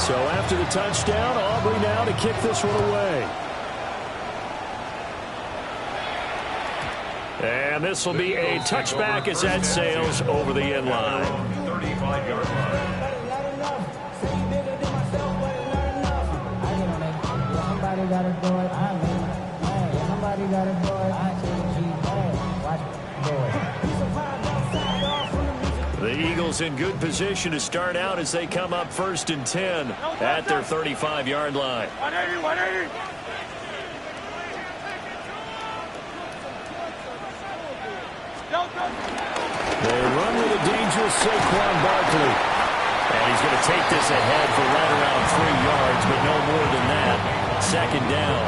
So after the touchdown, Aubrey now to kick this one away. And this will be a touchback as that sails over the end line. 35-yard line. Somebody got to do it. Somebody got to do it. The Eagles in good position to start out as they come up 1st and 10 at their 35-yard line. 180. They run with a dangerous Saquon Barkley. And he's going to take this ahead for right around 3 yards, but no more than that. 2nd down.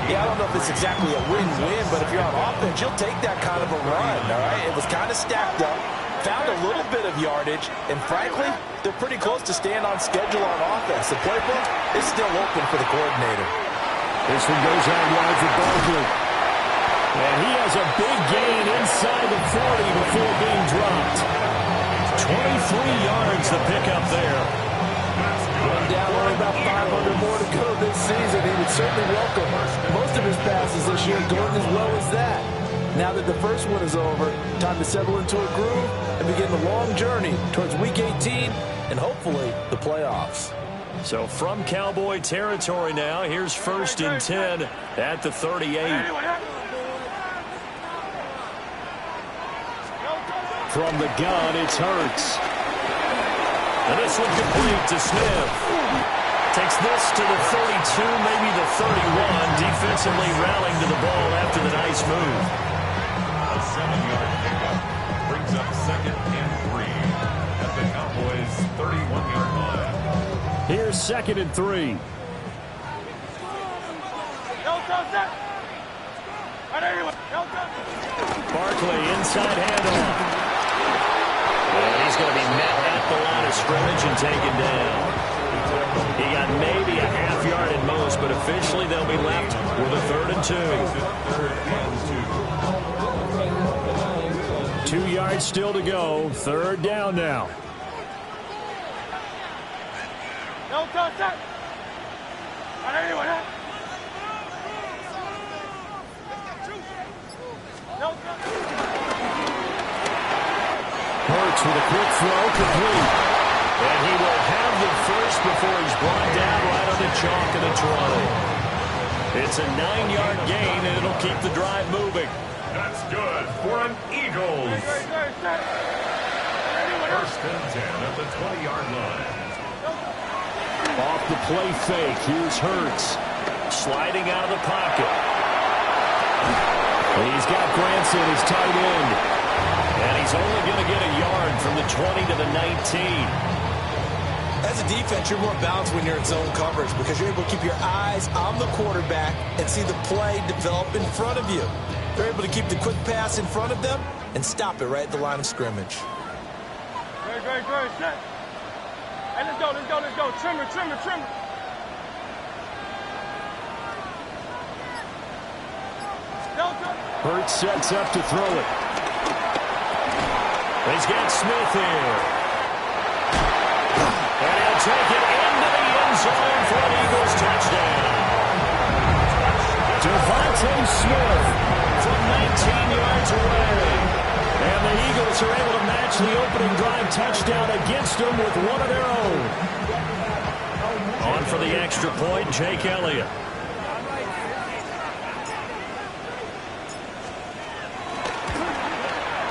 Yeah, I don't know if it's exactly a win-win, but if you're on offense, you'll take that kind of a run, all right? It was kind of stacked up, found a little bit of yardage, and frankly, they're pretty close to staying on schedule on offense. The playbook is still open for the coordinator. This one goes out wide for Barkley. And he has a big gain inside the 40 before being dropped. 23 yards the pickup there. One down, only about 500 more to go this season. He would certainly welcome most of his passes this year going as well as that. Now that the first one is over, time to settle into a groove and begin the long journey towards Week 18 and hopefully the playoffs. So from Cowboy territory now, here's 1st and 10 at the 38. From the gun, it's Hurts. And this one complete to Smith. Takes this to the 32, maybe the 31. Defensively rallying to the ball after the nice move. A 7-yard pickup brings up 2nd and 3 at the Cowboys' 31-yard line. Here's 2nd and 3. Barkley inside handoff. And he's going to be met at the line of scrimmage and taken down. He got maybe a half yard at most, but officially they'll be left with a 3rd and 2. 2 yards still to go. 3rd down now. Hurts with a quick throw, complete. And he will have the first before he's brought down right on the chalk of the 20. It's a 9-yard gain, and it'll keep the drive moving. That's good for an Eagles. 1st and 10 at the 20-yard line. Off the play fake, here's Hurts. Sliding out of the pocket. He's got Granson, his tight end. And he's only going to get a yard from the 20 to the 19. As a defense, you're more balanced when you're in zone coverage because you're able to keep your eyes on the quarterback and see the play develop in front of you. They're able to keep the quick pass in front of them and stop it right at the line of scrimmage. Great. Hey, let's go. Trimmer. Hurts sets up to throw it. He's got Smith here. And he'll take it into the end zone for an Eagles touchdown. Devontae Smith from 19 yards away. And the Eagles are able to match the opening drive touchdown against them with one of their own. On for the extra point, Jake Elliott.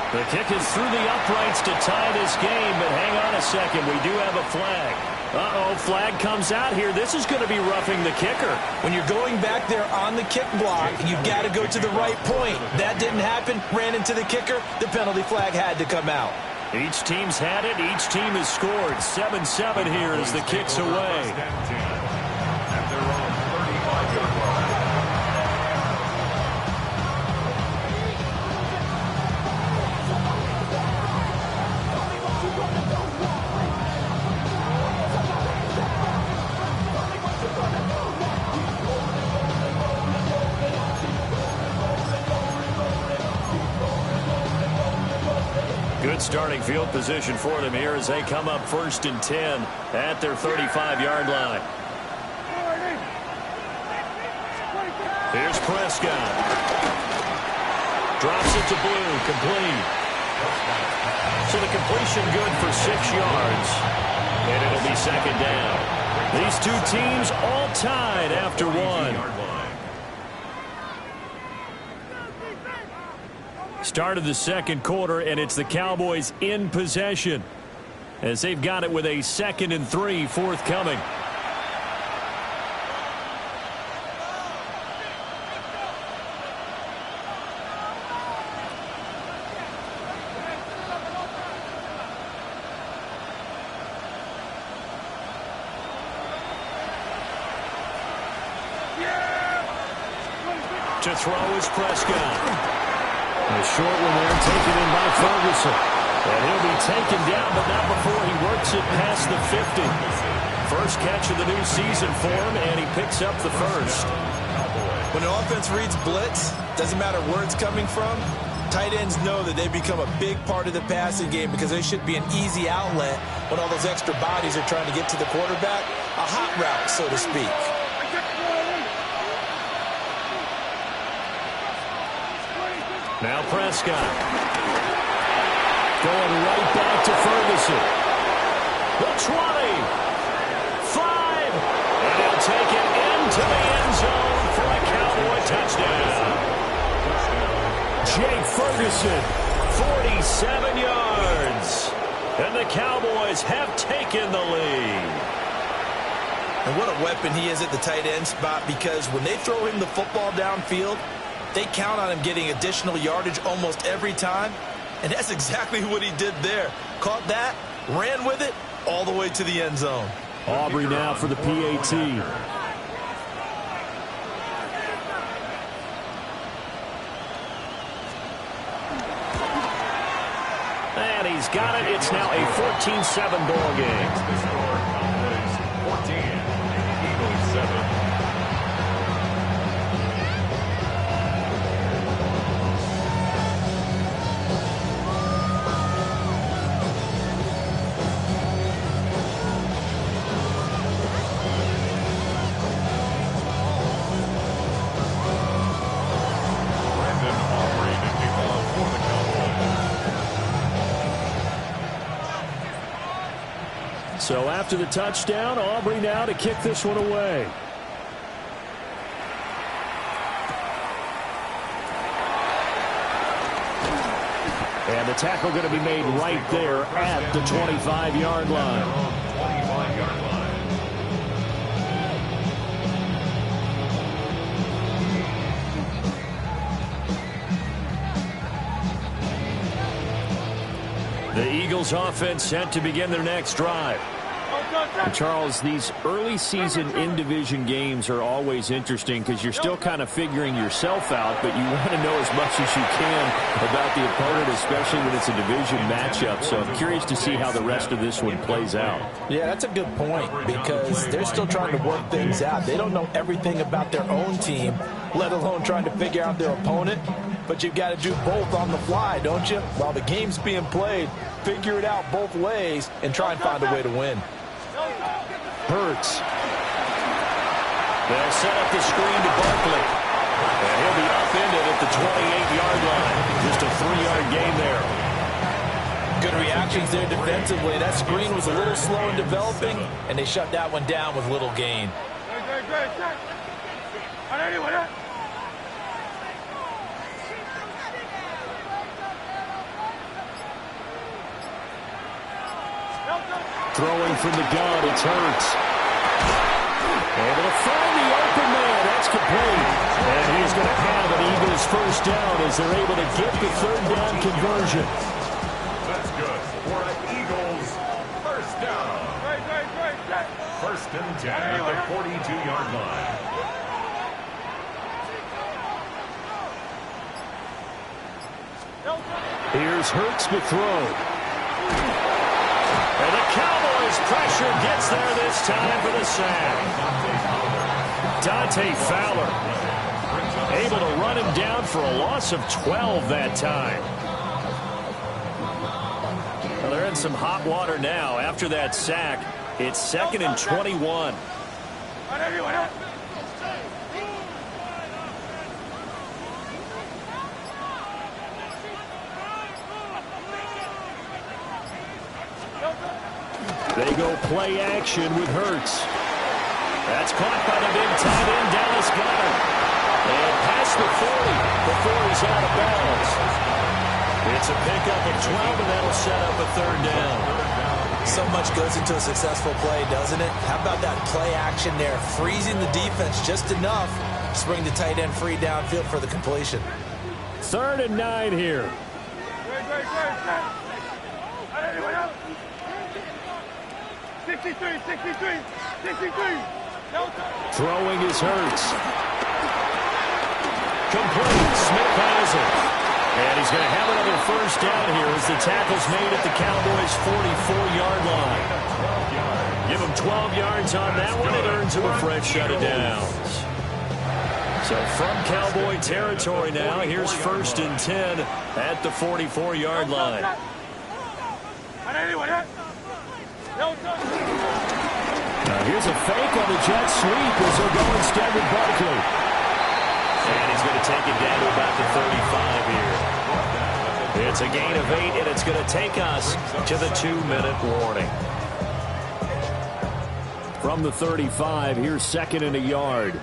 The kick is through the uprights to tie this game, but hang on a second. We do have a flag. Uh-oh, flag comes out here. This is going to be roughing the kicker. When you're going back there on the kick block, you've got to go to the right point. That didn't happen. Ran into the kicker. The penalty flag had to come out. Each team's had it. Each team has scored. 7-7 here as the kick's away. At their own 35-yard line. Good starting field position for them here as they come up 1st and 10 at their 35-yard line. Here's Prescott. Drops it to Blue, complete. So the completion good for 6 yards. And it'll be 2nd down. These two teams all tied after 1. Start of the 2nd quarter, and it's the Cowboys in possession as they've got it with a 2nd and 3 forthcoming. To throw is Prescott. The short one there taken in by Ferguson. And he'll be taken down, but not before he works it past the 50. First catch of the new season for him, and he picks up the first. When the offense reads blitz, doesn't matter where it's coming from, tight ends know that they become a big part of the passing game because they should be an easy outlet when all those extra bodies are trying to get to the quarterback. A hot route, so to speak. Now Prescott. Going right back to Ferguson. The 20. 5. And he'll take it into the end zone for a Cowboy touchdown. Jake Ferguson, 47 yards. And the Cowboys have taken the lead. And what a weapon he is at the tight end spot, because when they throw him the football downfield, they count on him getting additional yardage almost every time. And that's exactly what he did there. Caught that, ran with it, all the way to the end zone. Aubrey now for the PAT. And he's got it. It's now a 14-7 ball game. 14, Eagles 7. So after the touchdown, Aubrey now to kick this one away. And the tackle going to be made right there at the 25-yard line. 25-yard line. The Eagles offense set to begin their next drive. And Charles, these early season in-division games are always interesting because you're still kind of figuring yourself out, but you want to know as much as you can about the opponent, especially when it's a division matchup. So I'm curious to see how the rest of this one plays out. Yeah, that's a good point because they're still trying to work things out. They don't know everything about their own team, let alone trying to figure out their opponent. But you've got to do both on the fly, don't you? While the game's being played, figure it out both ways and try and find a way to win. Hurts. They'll set up the screen to Barkley. And he'll be upended at the 28-yard line. Just a 3-yard gain there. Good reactions there defensively. That screen was a little slow in developing, and they shut that one down with little gain. Throwing from the gun, it's Hurts. Able to find the open man. That's complete. And he's going to have an Eagles first down as they're able to get the third down conversion. That's good for the Eagles. First down. First and 10 at the 42-yard line. Here's Hurts to throw. And the Cowboys pressure gets there this time for the sack. Dante Fowler able to run him down for a loss of 12 that time. in some hot water now. After that sack, it's 2nd and 21. They go play action with Hurts. That's caught by the big tight end, Dallas Goedert. And past the 40 before he's out of bounds. It's a pickup of 12, and that'll set up a 3rd down. So much goes into a successful play, doesn't it? How about that play action there? Freezing the defense just enough to bring the tight end free downfield for the completion. 3rd and 9 here. Great. 63. Throwing is Hurts. Complete. Smith has it. And he's going to have another 1st down here as the tackle's made at the Cowboys' 44-yard line. Give him 12 yards on that one. It earns him a fresh set of downs. So from Cowboy territory now, here's 1st and 10 at the 44-yard line. Now here's a fake on the jet sweep as they'll go instead with Barkley. And he's going to take it down to about the 35 here. It's a gain of 8, and it's going to take us to the 2-minute warning. From the 35, here's 2nd and a yard.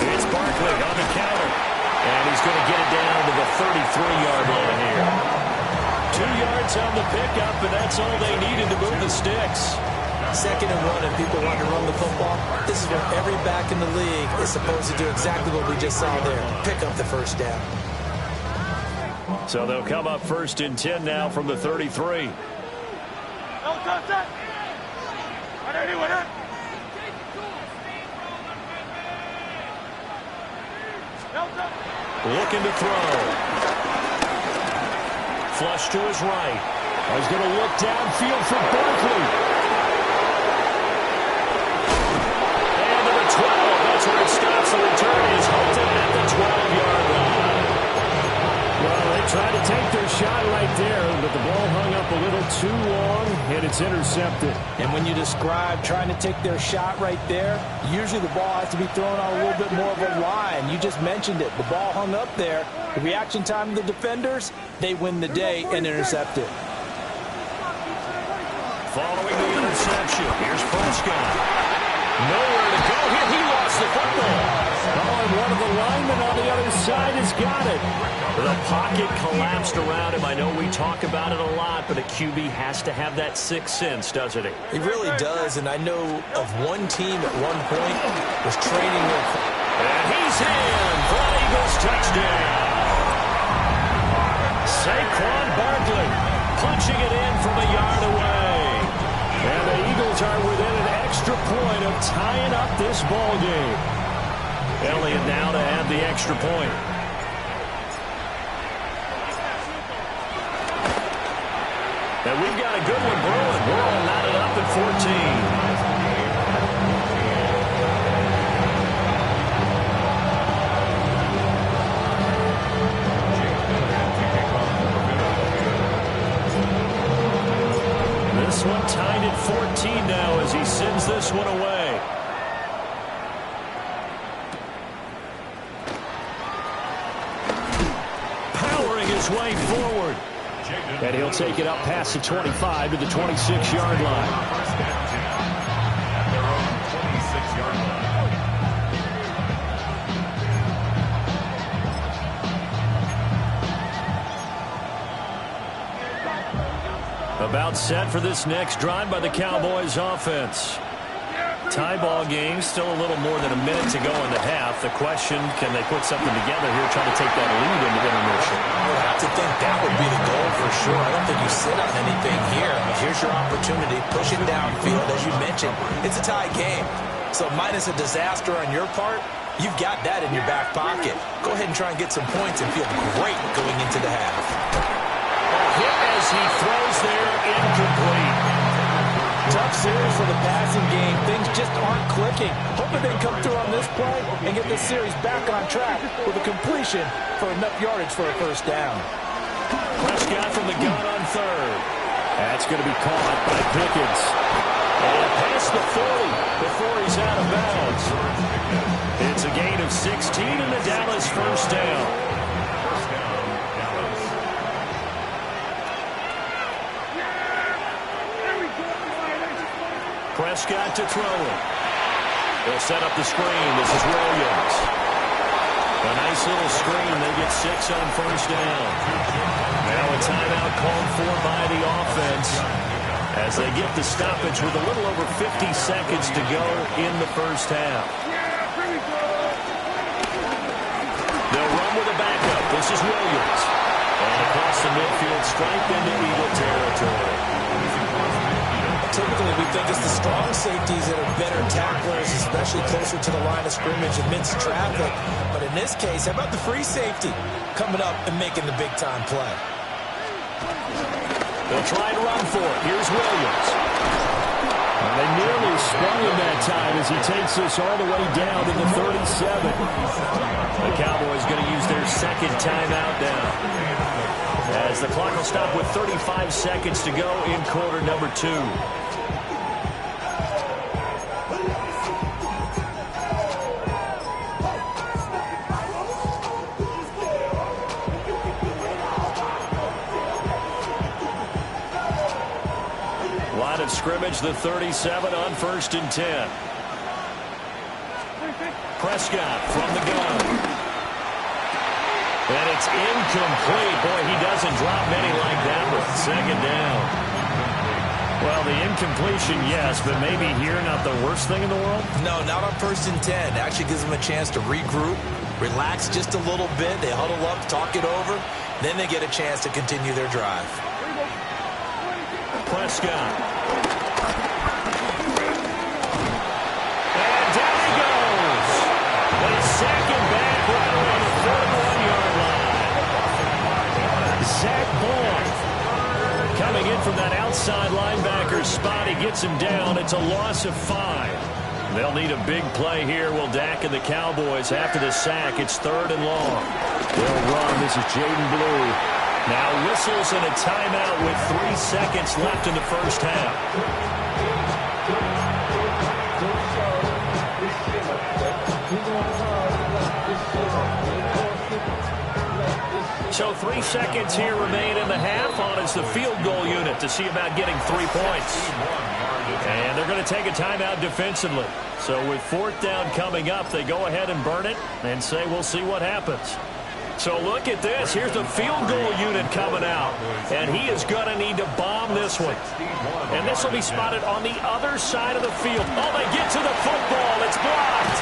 It's Barkley on the counter. And he's going to get it down to the 33-yard line here. 2 yards on the pickup, and that's all they needed to move the sticks. 2nd and 1, and people want to run the football. This is where every back in the league is supposed to do exactly what we just saw there. Pick up the 1st down. So they'll come up 1st and 10 now from the 33. Looking to throw. Flush to his right. He's going to look downfield for Barkley. And to the 12. That's where it stops. The return is halted at the 12-yard line. Well, they tried to take their shot right there, but the ball hung up a little too long, and it's intercepted. And when you describe trying to take their shot right there, usually the ball has to be thrown on a little bit more of a line. You just mentioned it. The ball hung up there. The reaction time of the defenders, they win the day and intercept it. Following the interception, here's Prescott. Nowhere to go here. He lost the football. Oh, and one of the linemen on the other side has got it. The pocket collapsed around him. I know we talk about it a lot, but a QB has to have that 6th sense, doesn't he? He really does, and I know of one team at one point was training their... And he's in for an Eagles touchdown. Saquon Barkley punching it in from a yard away. And the Eagles are within an extra point of tying up this ball game. Elliott now to add the extra point. And we've got a good one brewing. We're all knotted up at 14. This one tied at 14 now as he sends this one away. Powering his way forward. And he'll take it up past the 25 to the 26-yard line. First and 10 at their own 26-yard line. About set for this next drive by the Cowboys offense. Tie ball game, still a little more than a minute to go in the half. The question, can they put something together here, try to take that lead into intermission? I would have to think that would be the goal for sure. I don't think you sit on anything here. I mean, here's your opportunity. Push it downfield. As you mentioned, it's a tie game. So minus a disaster on your part, you've got that in your back pocket. Go ahead and try and get some points and feel great going into the half. Hit as he throws there, incomplete. Tough series for the passing game. Things just aren't clicking. Hoping they can come through on this play and get this series back on track with a completion for enough yardage for a first down. Prescott from the gun on third. That's going to be caught by Pickens. And past the 40 before he's out of bounds. It's a gain of 16 in the Dallas first down. Prescott to throw it. They'll set up the screen. This is Williams. A nice little screen. They get 6 on first down. Now a timeout called for by the offense as they get the stoppage with a little over 50 seconds to go in the first half. They'll run with a backup. This is Williams. And across the midfield stripe into Eagle territory. Typically, we think it's the strong safeties that are better tacklers, especially closer to the line of scrimmage amidst traffic. But in this case, how about the free safety coming up and making the big-time play? They'll try and run for it. Here's Williams. And they nearly sprung him that time as he takes this all the way down to the 37. The Cowboys going to use their second timeout now, as the clock will stop with 35 seconds to go in quarter number 2. Line of scrimmage, the 37 on 1st and 10. Prescott from the gun. And it's incomplete. Boy, he doesn't drop many like that one. Second down. Well, the incompletion, yes, but maybe here not the worst thing in the world? No, not on 1st and 10. Actually gives them a chance to regroup, relax just a little bit. They huddle up, talk it over. Then they get a chance to continue their drive. Prescott. And down he goes. They sack him back right around the 41-yard line. Zach Bourne coming in from that outside linebacker spot. He gets him down. It's a loss of 5. They'll need a big play here. Will Dak and the Cowboys after the sack. It's 3rd and long. They'll run. This is Jaden Blue. Now whistles and a timeout with 3 seconds left in the first half. So 3 seconds here remain in the half. On is the field goal unit to see about getting 3 points. And they're going to take a timeout defensively. So with 4th down coming up, they go ahead and burn it and say we'll see what happens. So look at this. Here's the field goal unit coming out. And he is going to need to bomb this one. And this will be spotted on the other side of the field. Oh, they get to the football. It's blocked.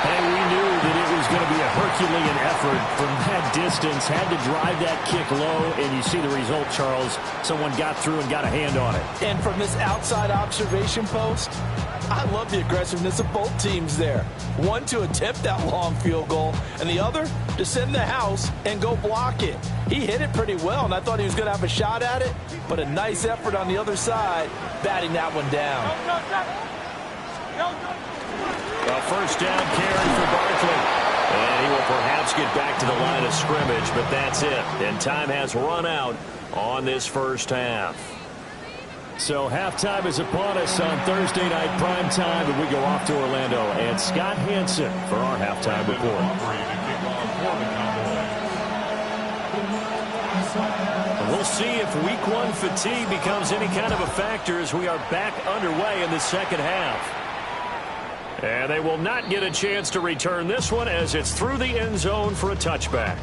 And we knew that it was going to be a Herculean effort from that distance. Had to drive that kick low. And you see the result, Charles. Someone got through and got a hand on it. And from this outside observation post, I love the aggressiveness of both teams there. One to attempt that long field goal, and the other to send the house and go block it. He hit it pretty well, and I thought he was going to have a shot at it, but a nice effort on the other side, batting that one down. A first down carry for Barkley. And he will perhaps get back to the line of scrimmage, but that's it. And time has run out on this first half. So halftime is upon us on Thursday night prime time, and we go off to Orlando. And Scott Hansen for our halftime report. We'll see if week 1 fatigue becomes any kind of a factor as we are back underway in the second half. And they will not get a chance to return this one as it's through the end zone for a touchback.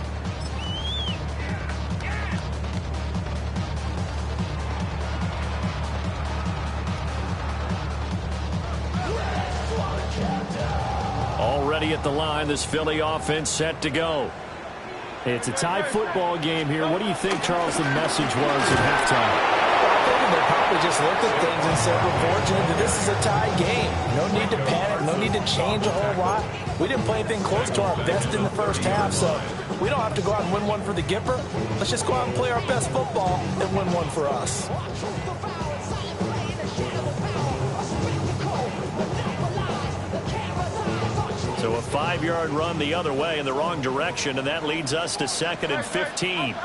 Already at the line, this Philly offense set to go. It's a tie football game here. What do you think, Charles, the message was at halftime? I think in the probably just looked at things and said, we're fortunate that this is a tie game. No need to panic, no need to change a whole lot. We didn't play anything close to our best in the first half, so we don't have to go out and win one for the Gipper. Let's just go out and play our best football and win one for us. So a 5-yard run the other way in the wrong direction, and that leads us to 2nd and 15.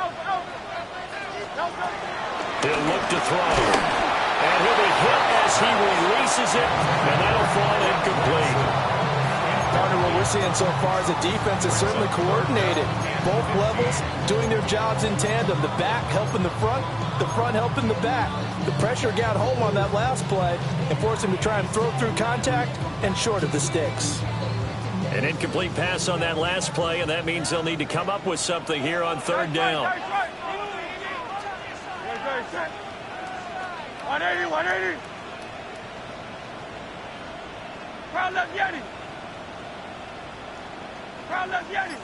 He'll look to throw. And he'll be hit as he releases it, and that'll fall incomplete. Partner, what we're seeing so far is the defense is certainly coordinated. Both levels doing their jobs in tandem. The back helping the front helping the back. The pressure got home on that last play and forced him to try and throw through contact and short of the sticks. An incomplete pass on that last play, and that means they'll need to come up with something here on 3rd down. 180, 180. Crowd left Yeti. Crowd left Yeti.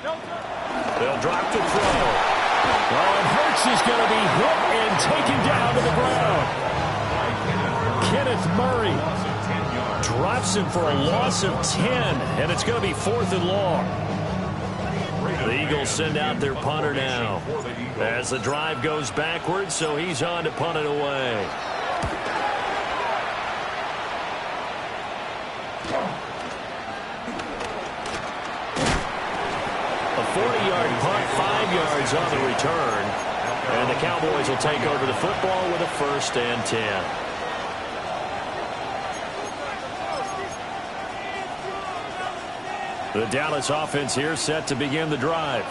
They'll drop to throw. Oh, and Hurts is going to be hit and taken down to the ground. Kenneth Murray drops him for a loss of 10, and it's going to be 4th and long. The Eagles send out their punter now as the drive goes backwards, so he's on to punt it away. A 40-yard punt, 5 yards on the return, and the Cowboys will take over the football with a 1st and 10. The Dallas offense here set to begin the drive.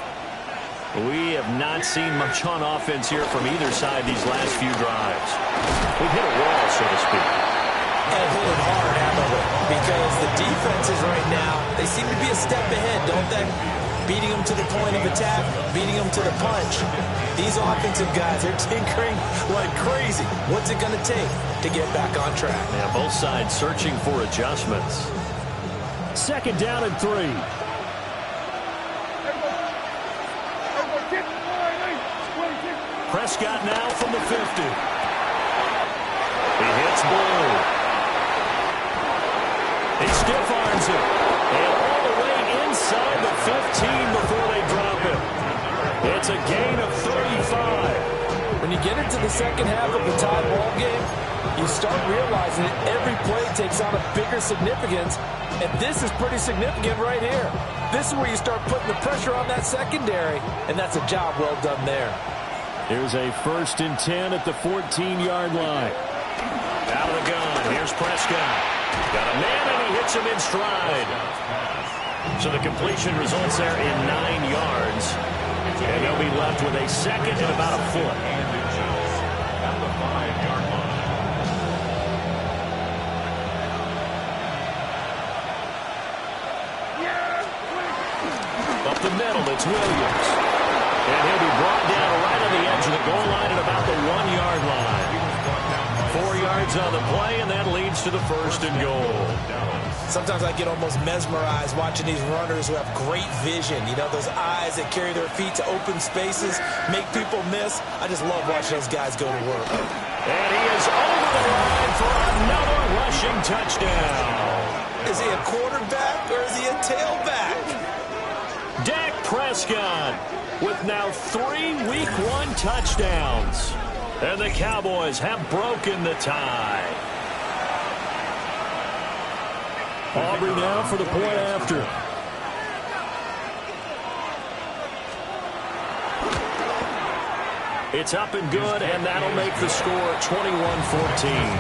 We have not seen much on offense here from either side these last few drives. We've hit a wall, so to speak. And hit it hard, haven't we? Because the defenses right now, they seem to be a step ahead, don't they? Beating them to the point of attack, beating them to the punch. These offensive guys are tinkering like crazy. What's it going to take to get back on track? Yeah, both sides searching for adjustments. 2nd down and 3. Prescott now from the 50. He hits Blue. He stiff arms it. And all the way inside the 15 before they drop him. It's a gain of 35. When you get into the second half of the tie ball game, you start realizing that every play takes on a bigger significance, and this is pretty significant right here. This is where you start putting the pressure on that secondary, and that's a job well done there. Here's a 1st and 10 at the 14-yard line. Out of the gun, here's Prescott. Got a man, and he hits him in stride. So the completion results there in 9 yards, and he'll be left with a 2nd and about a foot. At the 5-yard line. Up the middle, it's Williams. And he'll be brought down right on the edge of the goal line at about the 1-yard line. 4 yards on the play, and that leads to the 1st and goal. Sometimes I get almost mesmerized watching these runners who have great vision. You know, those eyes that carry their feet to open spaces, make people miss. I just love watching those guys go to work. And he is over the line for another rushing touchdown. Is he a quarterback or is he a tailback? Dak Prescott with now 3 Week 1 touchdowns. And the Cowboys have broken the tie. Aubrey now for the point after. It's up and good, and that'll make the score 21-14.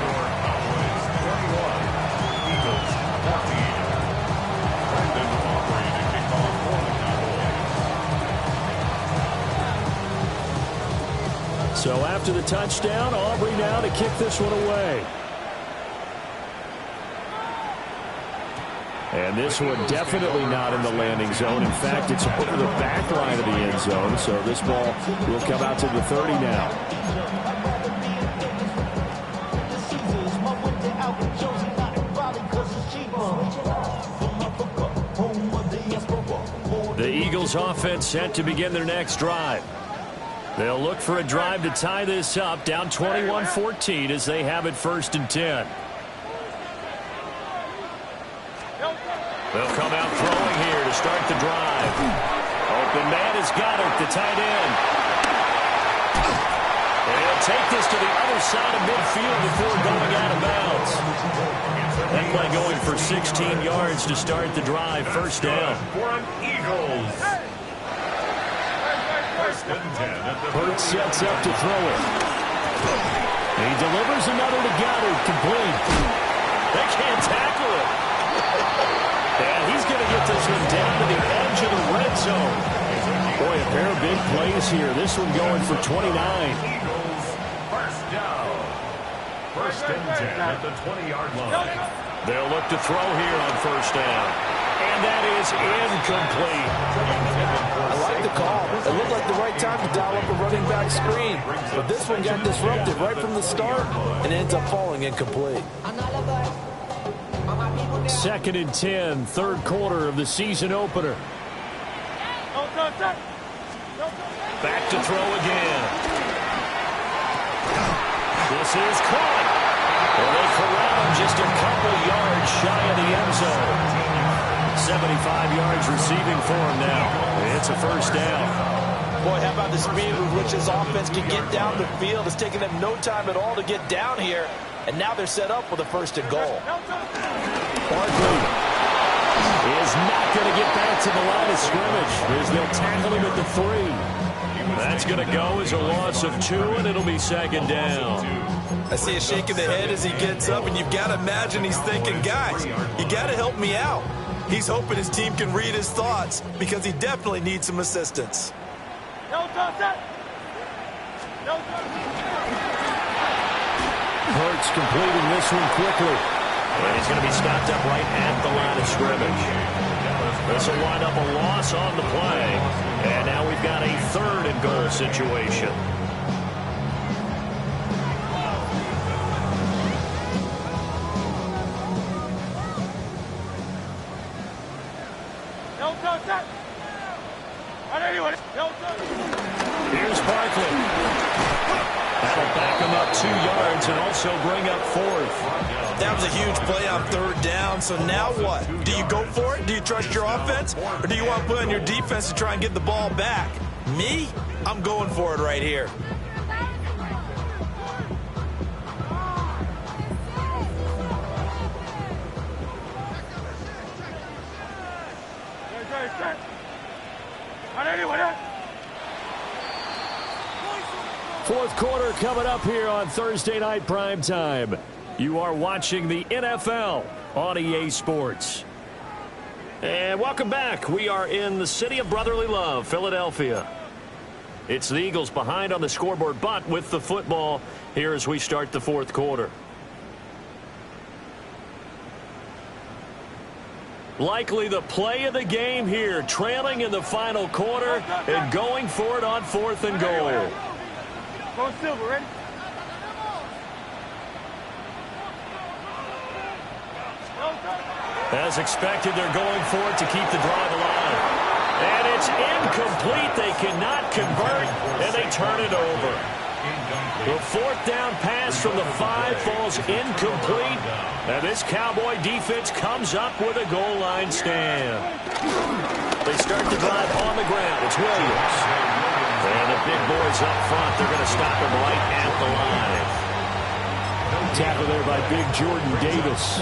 So after the touchdown, Aubrey now to kick this one away. And this one definitely not in the landing zone. In fact, it's over the back line of the end zone. So this ball will come out to the 30 now. The Eagles Eagles offense set to begin their next drive. They'll look for a drive to tie this up, down 21-14 as they have it 1st and 10. They'll come out throwing here to start the drive. Open man is Goddard, the tight end. They'll take this to the other side of midfield before going out of bounds. That play going for 16 yards to start the drive. 1st down. For an Eagles. 1st and 10. Hurts sets up to throw it. He delivers another to Goddard, complete. They can't tackle it. And he's going to get this one down to the edge of the red zone. Boy, a pair of big plays here. This one going for 29. Eagles, 1st down. 1st and 10 at the 20-yard line. They'll look to throw here on 1st down. And that is incomplete. I like the call. It looked like the right time to dial up a running back screen. But this one got disrupted right from the start and ends up falling incomplete. 2nd and 10, 3rd quarter of the season opener. Back to throw again. This is caught. And they corral him just a couple yards shy of the end zone. 75 yards receiving for him now. It's a 1st down. Boy, how about the speed with which his offense can get down the field? It's taken them no time at all to get down here. And now they're set up with a 1st and goal. Barkley is not going to get back to the line of scrimmage as they'll tackle him at the 3. That's going to go as a loss of 2, and it'll be 2nd down. I see a shake of the head as he gets up, and you've got to imagine he's thinking, guys, you got to help me out. He's hoping his team can read his thoughts because he definitely needs some assistance. Hurts completing this one quickly. And he's going to be stopped up right at the line of scrimmage. This will wind up a loss on the play. And now we've got a 3rd and goal situation. Here's Barkley. That'll back him up 2 yards and also bring up 4th. That was a huge play on 3rd down, so now what? Do you go for it? Do you trust your offense? Or do you want to put on your defense to try and get the ball back? Me? I'm going for it right here. Fourth quarter coming up here on Thursday night prime time. You are watching the NFL on EA Sports. And welcome back. We are in the city of brotherly love, Philadelphia. It's the Eagles behind on the scoreboard, but with the football here as we start the 4th quarter. Likely the play of the game here, trailing in the final quarter and going for it on 4th and goal. Go Silver, ready? As expected, they're going for it to keep the drive alive. And it's incomplete. They cannot convert, and they turn it over. The 4th down pass from the 5 falls incomplete. And this Cowboy defense comes up with a goal line stand. They start the drive on the ground. It's Williams. And the big boys up front, they're going to stop him right at the line. Tackle there by big Jordan Davis.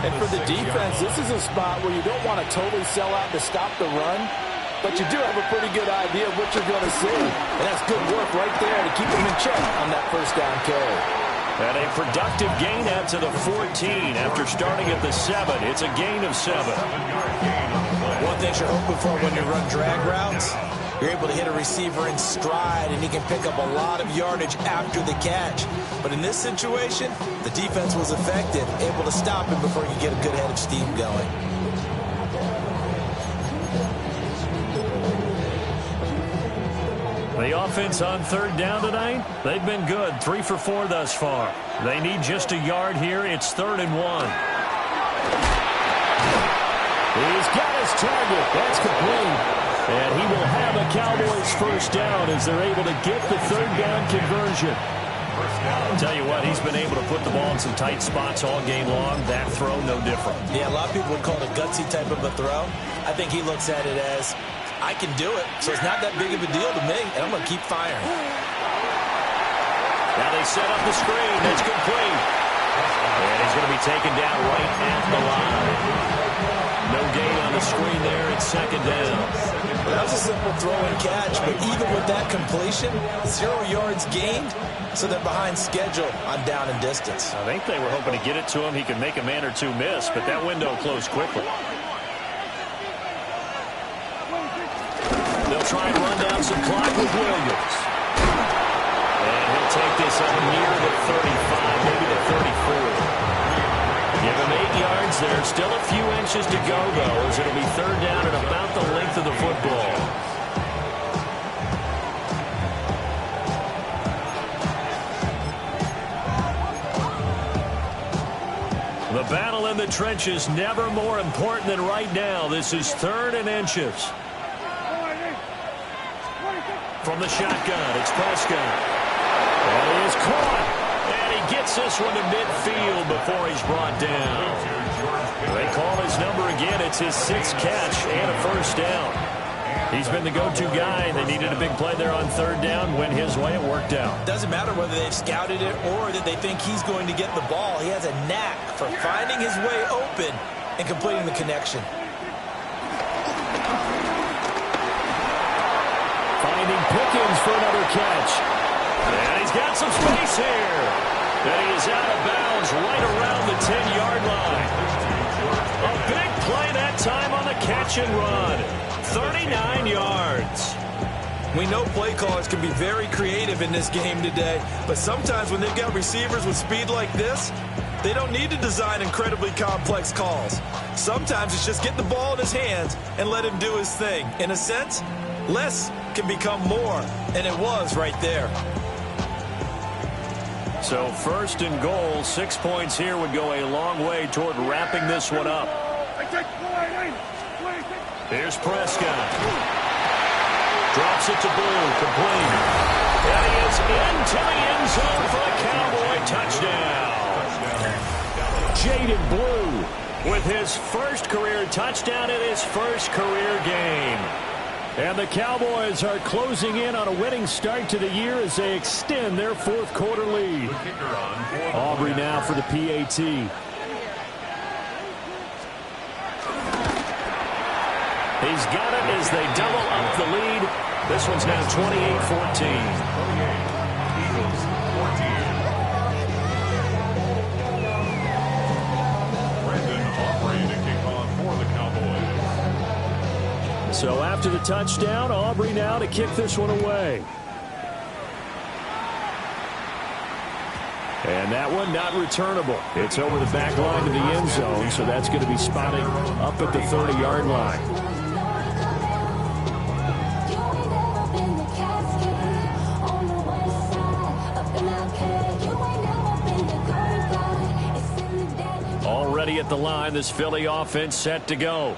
And for the defense, this is a spot where you don't want to totally sell out to stop the run, but you do have a pretty good idea of what you're going to see. And that's good work right there to keep them in check on that 1st down carry. And a productive gain out to the 14 after starting at the 7. It's a gain of 7. One thing you're hoping for when you run drag routes, you're able to hit a receiver in stride, and he can pick up a lot of yardage after the catch. But in this situation, the defense was effective, able to stop him before he could get a good head of steam going. The offense on 3rd down tonight, they've been good. 3 for 4 thus far. They need just a yard here. It's 3rd and 1. He's got his target. That's complete. And he will have a Cowboys first down as they're able to get the third down conversion. I'll tell you what, he's been able to put the ball in some tight spots all game long. That throw, no different. Yeah, a lot of people would call it a gutsy type of a throw. I think he looks at it as, I can do it, so it's not that big of a deal to me, and I'm going to keep firing. Now they set up the screen. That's complete. And he's going to be taken down right at the line. No gain on the screen there. It's second down. Well, that was a simple throw and catch, but even with that completion, 0 yards gained, so they're behind schedule on down and distance. I think they were hoping to get it to him. He could make a man or two miss, but that window closed quickly. They'll try and run down some clock with Williams. And he'll take this up near the 35, maybe the 34. Give him 8 yards there. Still a few inches to go, though, as it'll be third down at about the length of the football. The battle in the trenches never more important than right now. This is 3rd and inches. From the shotgun, it's Prescott. And he is caught. And he gets this one to midfield before he's brought down. They call his number again. It's his 6th catch and a first down. He's been the go-to guy. They needed a big play there on third down. Went his way. It worked out. Doesn't matter whether they've scouted it or that they think he's going to get the ball. He has a knack for finding his way open and completing the connection. Finding Pickens for another catch. And he's got some space here. And he is out of bounds right around the 10-yard line. A big play that time on the catch and run. 39 yards. We know play callers can be very creative in this game today, but sometimes when they've got receivers with speed like this, they don't need to design incredibly complex calls. Sometimes it's just get the ball in his hands and let him do his thing. In a sense, less can become more, and it was right there. So 1st and goal, 6 points here would go a long way toward wrapping this one up. Here's Prescott. Drops it to Blue, complete. And he is into the end zone for a Cowboy touchdown. Jaden Blue with his first career touchdown in his first career game. And the Cowboys are closing in on a winning start to the year as they extend their 4th quarter lead. Aubrey now for the PAT. He's got it as they double up the lead. This one's now 28-14. Eagles 14. Brandon Aubrey to kick off for the Cowboys. So after the touchdown, Aubrey now to kick this one away. And that one not returnable. It's over the back line to the end zone, so that's going to be spotted up at the 30-yard line. Already at the line, this Philly offense set to go.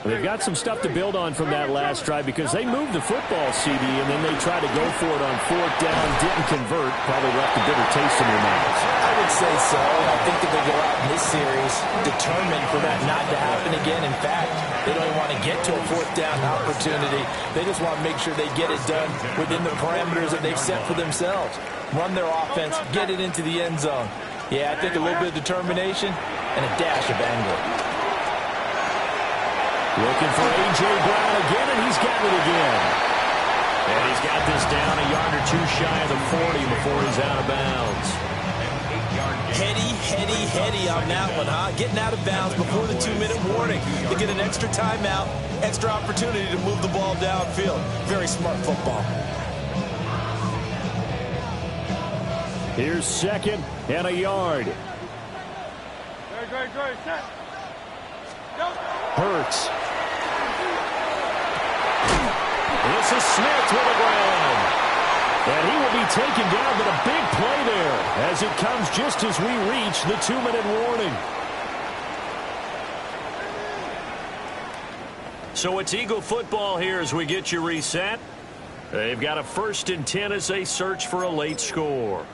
They've got some stuff to build on from that last drive because they moved the football, CD, and then they tried to go for it on 4th down, didn't convert, probably left a bitter taste in their mouths. I would say so. I think that they go out in this series determined for that not to happen again. In fact, they don't even want to get to a 4th down opportunity. They just want to make sure they get it done within the parameters that they've set for themselves. Run their offense, get it into the end zone. Yeah, I think a little bit of determination and a dash of anger. Looking for A.J. Brown again, and he's got it again. And he's got this down a yard or two shy of the 40 before he's out of bounds. Heady on that one, huh? Getting out of bounds before the 2-minute warning. They get an extra timeout, extra opportunity to move the ball downfield. Very smart football. Here's 2nd and a yard. Hurts. This is Smith with the ground. And he will be taken down, but a big play there as it comes just as we reach the 2-minute warning. So it's Eagle football here as we get you reset. They've got a 1st and 10 as they search for a late score.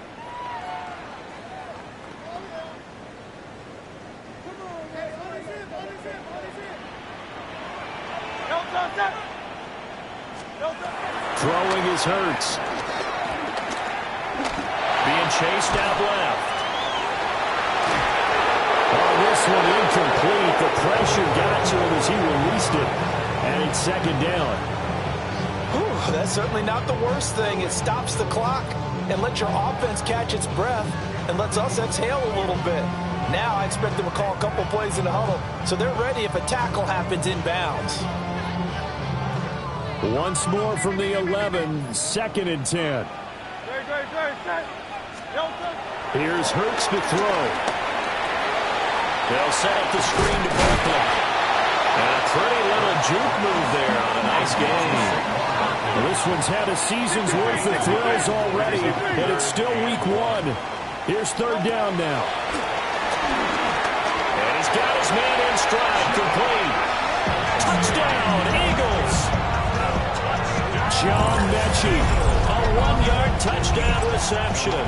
Throwing is Hurts. Being chased out left. Oh, this one incomplete. The pressure got to him as he released it. And it's 2nd down. Whew, that's certainly not the worst thing. It stops the clock and lets your offense catch its breath and lets us exhale a little bit. Now I expect them to call a couple plays in the huddle so they're ready if a tackle happens inbounds. Once more from the 11, 2nd and 10. Here's Hurts to throw. They'll set up the screen to Barkley. And a pretty little juke move there on a nice game. Well, this one's had a season's worth of thrills already, and it's still week 1. Here's 3rd down now. And he's got his man in stride, complete. Touchdown, Eagles. John Mechie, a 1-yard touchdown reception.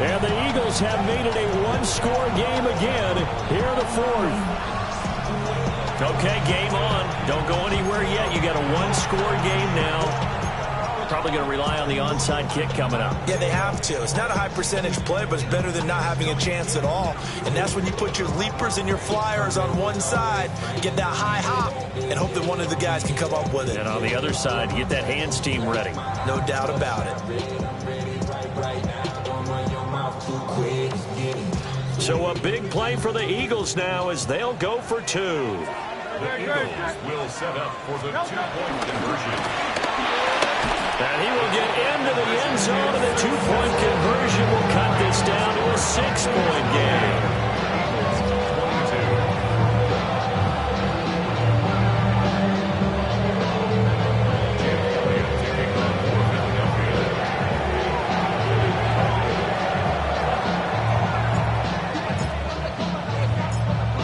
And the Eagles have made it a 1-score game again here in the 4th. Okay, game on. Don't go anywhere yet. You got a 1-score game now. Probably going to rely on the onside kick coming up. Yeah, they have to. It's not a high percentage play, but it's better than not having a chance at all. And that's when you put your leapers and your flyers on one side, get that high hop, and hope that one of the guys can come up with it. And on the other side, get that hands team ready. No doubt about it. So a big play for the Eagles now as they'll go for 2. The Eagles will set up for the 2-point conversion. And he will get into the end zone, and the 2-point conversion will cut this down to a 6-point game.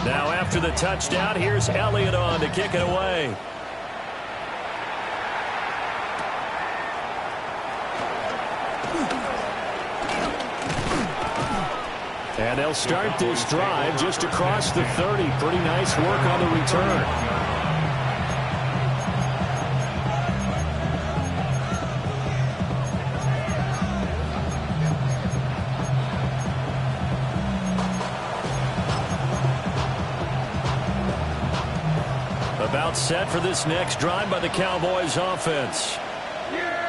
Now after the touchdown, here's Elliott on to kick it away. And they'll start this drive just across the 30. Pretty nice work on the return. About set for this next drive by the Cowboys offense.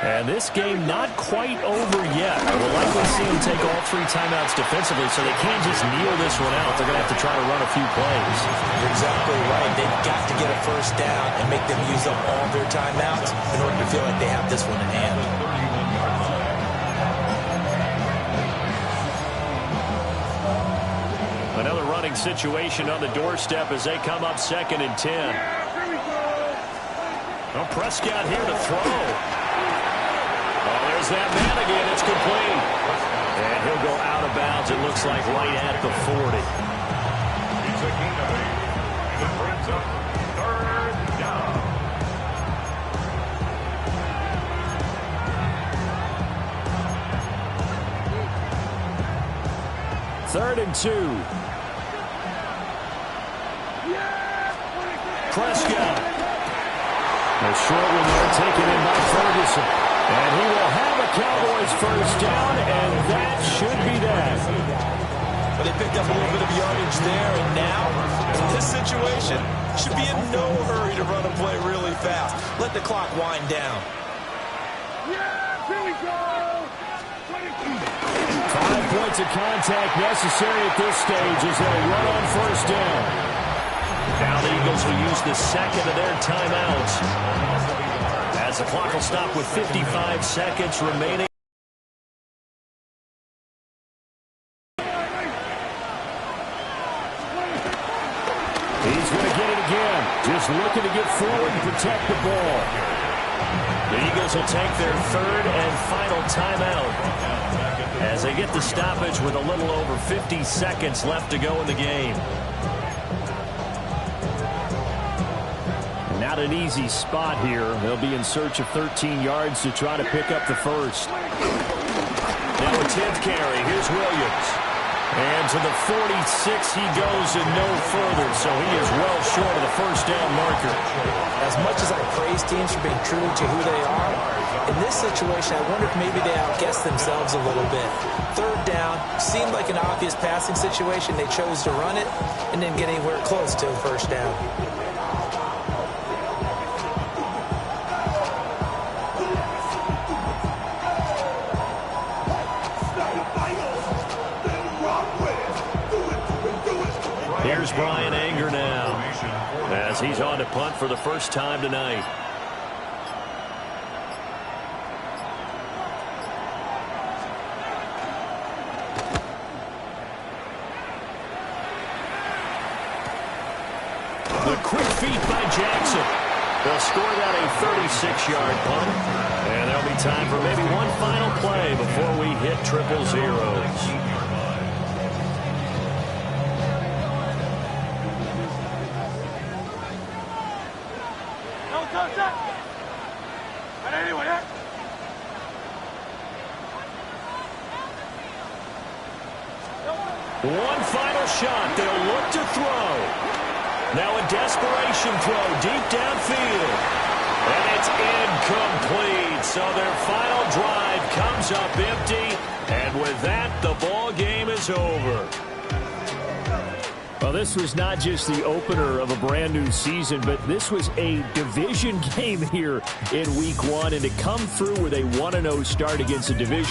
And this game not quite over yet. We'll likely see them take all 3 timeouts defensively, so they can't just kneel this one out. They're going to have to try to run a few plays. You're exactly right. They've got to get a 1st down and make them use up all their timeouts in order to feel like they have this one in hand. Another running situation on the doorstep as they come up 2nd and 10. Well, Prescott here to throw. There's that man again. It's complete. And he'll go out of bounds, it looks like, right at the 40. He's a gain of 8. And it brings up 3rd down. 3rd and 2. Prescott. A short one there taken in by Ferguson. And he will have a Cowboys 1st down, and that should be that. But they picked up a little bit of yardage there, and now, in this situation, should be in no hurry to run a play really fast. Let the clock wind down. Yeah, here we go! 5 points of contact necessary at this stage as they'll run on 1st down. Now the Eagles will use the 2nd of their timeouts. As the clock will stop with 55 seconds remaining. He's going to get it again. Just looking to get forward and protect the ball. The Eagles will take their 3rd and final timeout as they get the stoppage with a little over 50 seconds left to go in the game. Not an easy spot here. They'll be in search of 13 yards to try to pick up the first. Now a 10th carry. Here's Williams. And to the 46 he goes and no further, so he is well short of the first down marker. As much as I praise teams for being true to who they are, in this situation, I wonder if maybe they outguessed themselves a little bit. Third down, seemed like an obvious passing situation. They chose to run it and didn't get anywhere close to a first down. Here's Brian Anger now, as he's on to punt for the first time tonight. The quick feet by Jackson. They'll score that a 36-yard punt. And there'll be time for maybe one final play before we hit triple zeros. One final shot. They'll look to throw. Now a desperation throw deep downfield. And it's incomplete. So their final drive comes up empty. And with that, the ball game is over. Well, this was not just the opener of a brand new season, but this was a division game here in week 1. And to come through with a 1-0 start against a division